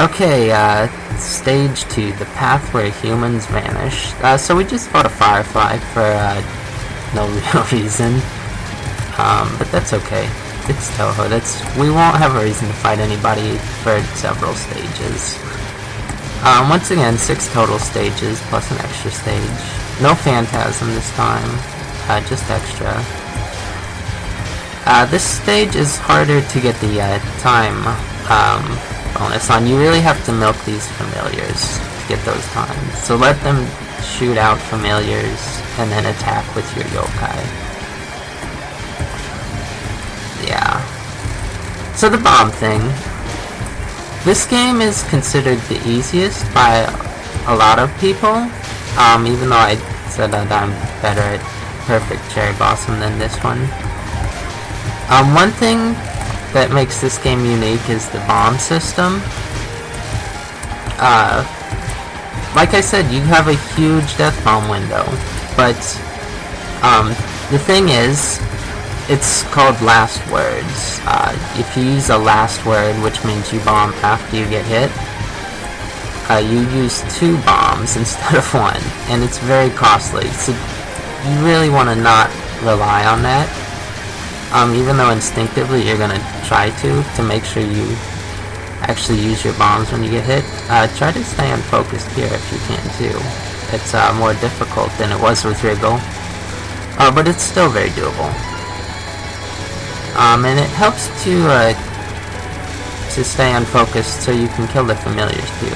Okay, stage 2, the path where humans vanish. So we just fought a firefly for, no real reason. But that's okay. It's Touhou. We won't have a reason to fight anybody for several stages. Once again, 6 total stages, plus an extra stage. No Phantasm this time, just extra. This stage is harder to get the, time, bonus on. You really have to milk these familiars to get those times. So let them shoot out familiars and then attack with your yokai. Yeah. So the bomb thing. This game is considered the easiest by a lot of people, even though I said that I'm better at Perfect Cherry Blossom than this one. One thing that makes this game unique is the bomb system. Like I said, you have a huge death bomb window, but the thing is, it's called last words. If you use a last word, which means you bomb after you get hit, you use 2 bombs instead of 1, and it's very costly, so you really want to not rely on that. Even though instinctively you're going to try to make sure you actually use your bombs when you get hit. Try to stay unfocused here if you can too. It's more difficult than it was with Wriggle, but it's still very doable. And it helps to stay unfocused so you can kill the familiars too.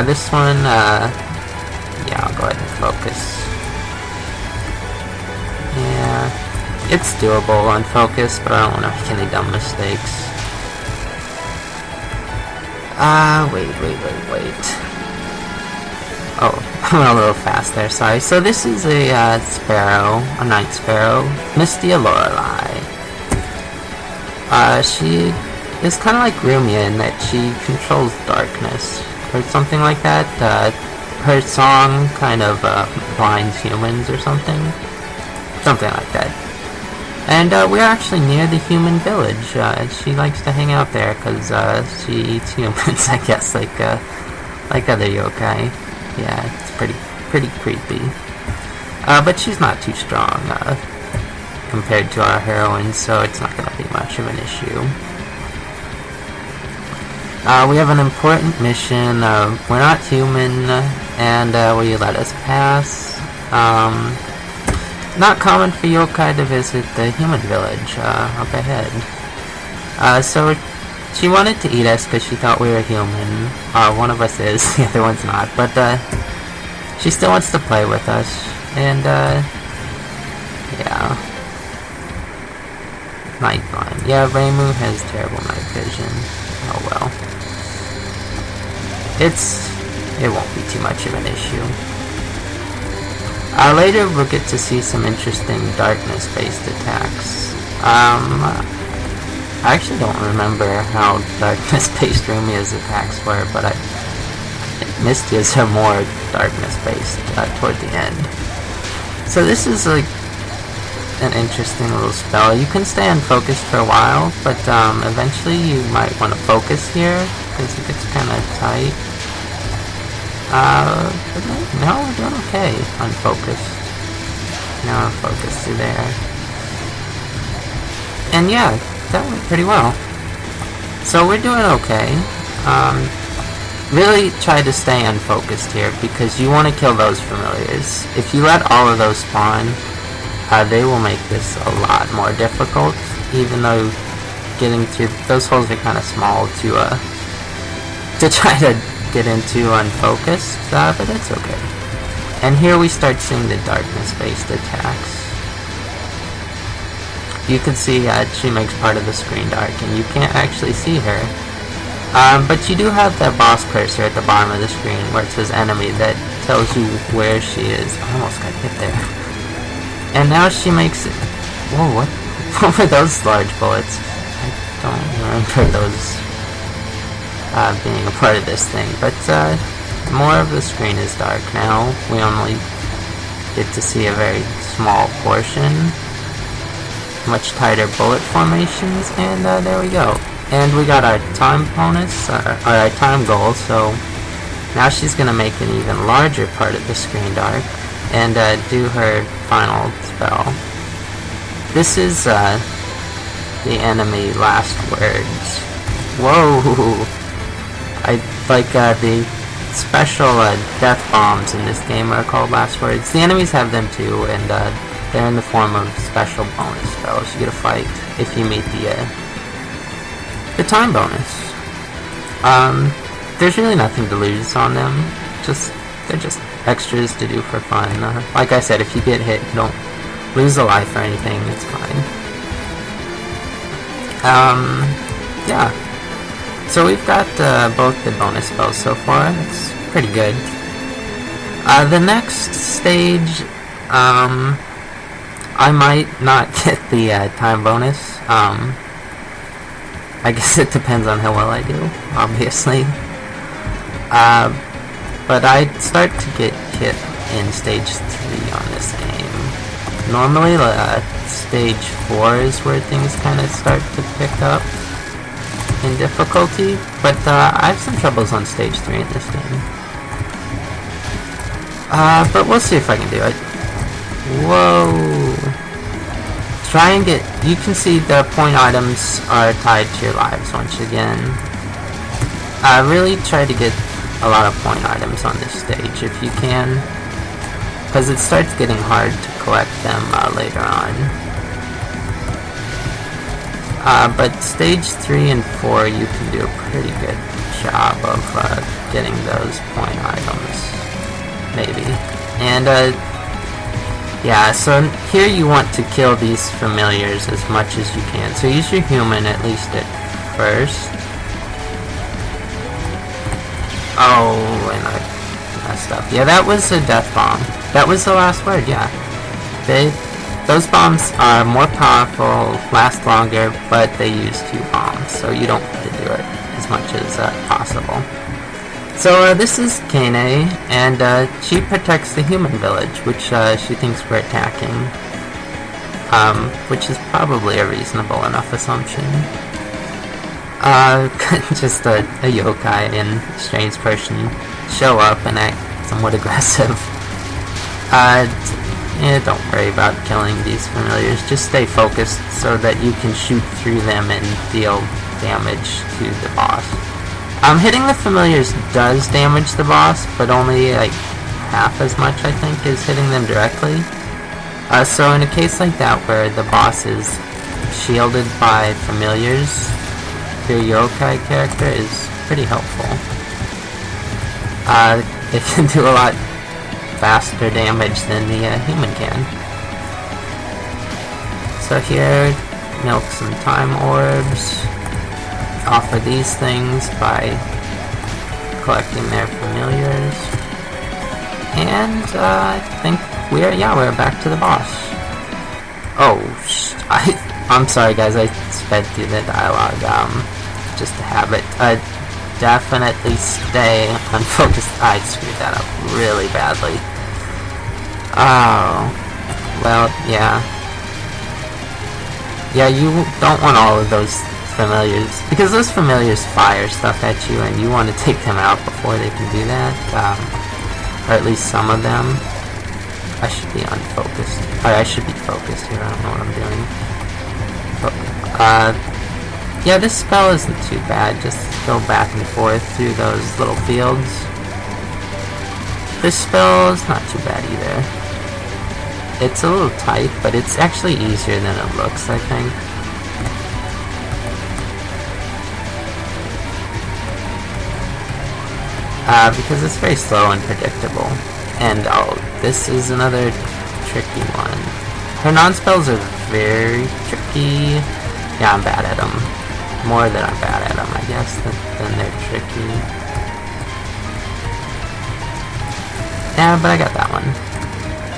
This one, yeah, I'll go ahead and focus. Yeah, it's doable unfocused, but I don't want to make any dumb mistakes. Wait. Oh, I went a little fast there, sorry. So this is a sparrow, a night sparrow, Mystia Lorelei. She is kind of like Rumia in that she controls darkness, or something like that. Her song kind of blinds humans or something like that. And we're actually near the human village. She likes to hang out there because she eats humans, I guess, like other yokai. Yeah, it's pretty creepy. But she's not too strong compared to our heroine, so it's not going to be much of an issue. We have an important mission. We're not human, and will you let us pass? Not common for yokai to visit the human village up ahead. So she wanted to eat us because she thought we were human. One of us is, the other one's not. But she still wants to play with us. And yeah. Night blind. Yeah, Reimu has terrible night vision. Oh well. It won't be too much of an issue. Later we'll get to see some interesting darkness-based attacks. I actually don't remember how darkness-based Rumia's attacks were, but Mystia's are more darkness-based toward the end. So this is like an interesting little spell. You can stay unfocused for a while, but eventually you might want to focus here, because it gets kind of tight. But no, we're doing okay. Unfocused. Now I'm focused through there. And yeah, that went pretty well. So we're doing okay. Really try to stay unfocused here, because you want to kill those familiars. If you let all of those spawn, they will make this a lot more difficult, even though getting through those holes are kind of small to try to get into unfocused, but that's okay. And here we start seeing the darkness-based attacks. You can see she makes part of the screen dark, and you can't actually see her. But you do have that boss cursor at the bottom of the screen where it says enemy that tells you where she is. I almost got hit there. And now she makes it. Whoa, what? What were those large bullets? I don't remember those being a part of this thing, but more of the screen is dark now. We only get to see a very small portion, much tighter bullet formations, and there we go. And we got our time bonus, or our time goal, so now she's going to make an even larger part of the screen dark and do her final spell. This is the enemy last words. Whoa! I like the special death bombs in this game are called last words. The enemies have them too, and they're in the form of special bonus spells you get to fight if you meet the time bonus. There's really nothing to lose on them. They're just extras to do for fun. Like I said, if you get hit, you don't lose a life or anything. It's fine. Yeah. So we've got both the bonus spells so far. It's pretty good. The next stage, I might not get the time bonus. I guess it depends on how well I do, obviously. But I start to get hit in stage 3 on this game. Normally, stage 4 is where things kind of start to pick up in difficulty, but I have some troubles on stage 3 in this game. But we'll see if I can do it. Whoa! Try and get... You can see the point items are tied to your lives once again. Really try to get a lot of point items on this stage if you can, because it starts getting hard to collect them later on. But stage 3 and 4 you can do a pretty good job of getting those point items, maybe. And yeah, so here you want to kill these familiars as much as you can. So use your human at least at first. Oh, and I messed up. Yeah, that was a death bomb. That was the last word, yeah. Those bombs are more powerful, last longer, but they use 2 bombs, so you don't have to do it as much as possible. So this is Keine, and she protects the human village, which she thinks we're attacking, which is probably a reasonable enough assumption. Just a yokai and strange person show up and act somewhat aggressive. Don't worry about killing these familiars, just stay focused so that you can shoot through them and deal damage to the boss. Hitting the familiars does damage the boss, but only like half as much, I think, as hitting them directly. So in a case like that where the boss is shielded by familiars, your yokai character is pretty helpful. It can do a lot faster damage than the human can. So here, milk some time orbs. Offer these things by collecting their familiars. And I think we're back to the boss. Oh, I'm sorry guys, I sped through the dialogue, just to have it. Definitely stay unfocused. I screwed that up really badly. Oh, well, yeah. Yeah, you don't want all of those familiars, because those familiars fire stuff at you, and you want to take them out before they can do that, or at least some of them. I should be unfocused. I should be focused here, I don't know what I'm doing. Yeah, this spell isn't too bad, just go back and forth through those little fields. This spell is not too bad either. It's a little tight, but it's actually easier than it looks, I think. Because it's very slow and predictable. And oh, this is another tricky one. Her non-spells are very tricky. Yeah, I'm bad at them. More than I'm bad at them, I guess, than they're tricky. Yeah, but I got that one.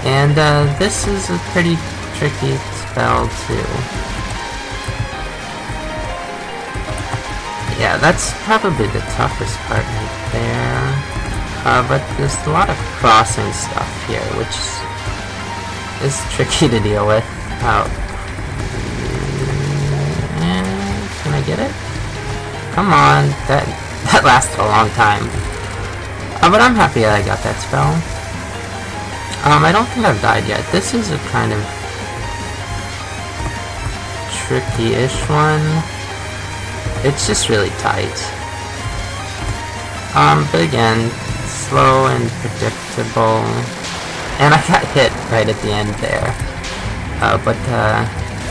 And this is a pretty tricky spell too. Yeah, that's probably the toughest part right there. But there's a lot of crossing stuff here, which is tricky to deal with. Can I get it? Come on, that lasted a long time. But I'm happy that I got that spell. I don't think I've died yet. This is a kind of tricky-ish one. It's just really tight. But again, slow and predictable. And I got hit right at the end there. But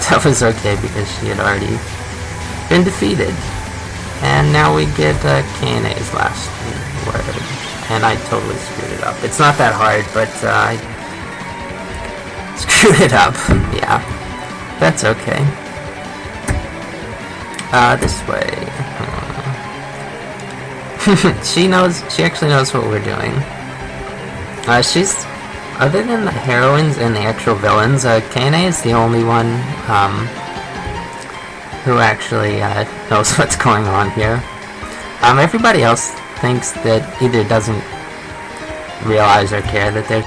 that was okay because she had already been defeated. And now we get Kaine's last word. And I totally screwed it up. It's not that hard, but I screwed it up. Yeah, that's okay. This way. She actually knows what we're doing. Other than the heroines and the actual villains, Keine is the only one, who actually, knows what's going on here. Everybody else thinks that either doesn't realize or care that there's